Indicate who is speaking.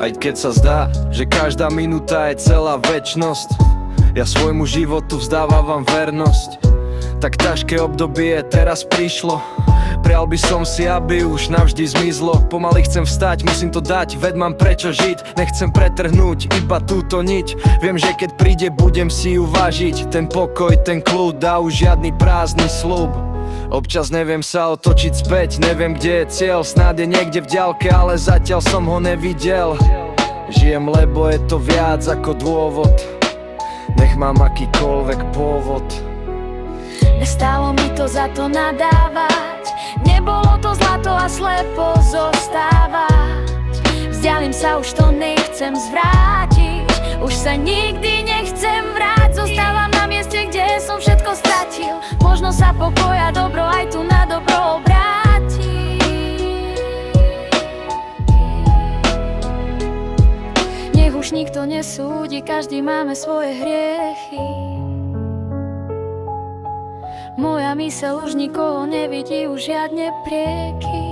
Speaker 1: Aj keď sa zdá, že každá minúta je celá večnosť, ja svojmu životu vzdávam vernosť. Tak ťažké obdobie teraz prišlo, prial by som si, aby už navždy zmizlo. Pomaly chcem vstať, musím to dať, veď mám prečo žiť. Nechcem pretrhnúť iba túto niť. Viem, že keď príde, budem si ju vážiť. Ten pokoj, ten kľud a už žiadny prázdny sľub. Občas neviem sa otočiť späť, neviem kde je cieľ. Snáď je niekde v diaľke, ale zatiaľ som ho nevidel. Žijem, lebo je to viac ako dôvod, nech mám akýkoľvek pôvod.
Speaker 2: Nestálo mi to za to nadávať, nebolo to zlato a slepo zostávať. Vzdialím sa, už to nechcem zvrátiť, už sa nikdy nechcem vráť. Zostávam na mieste, kde som všetko stratil. Možno sa pokoj a dobro aj tu na dobro obráti. Nech už nikto nesúdi, každý máme svoje hriechy. Moja myseľ už nikoho nevidí, už žiadne prieky.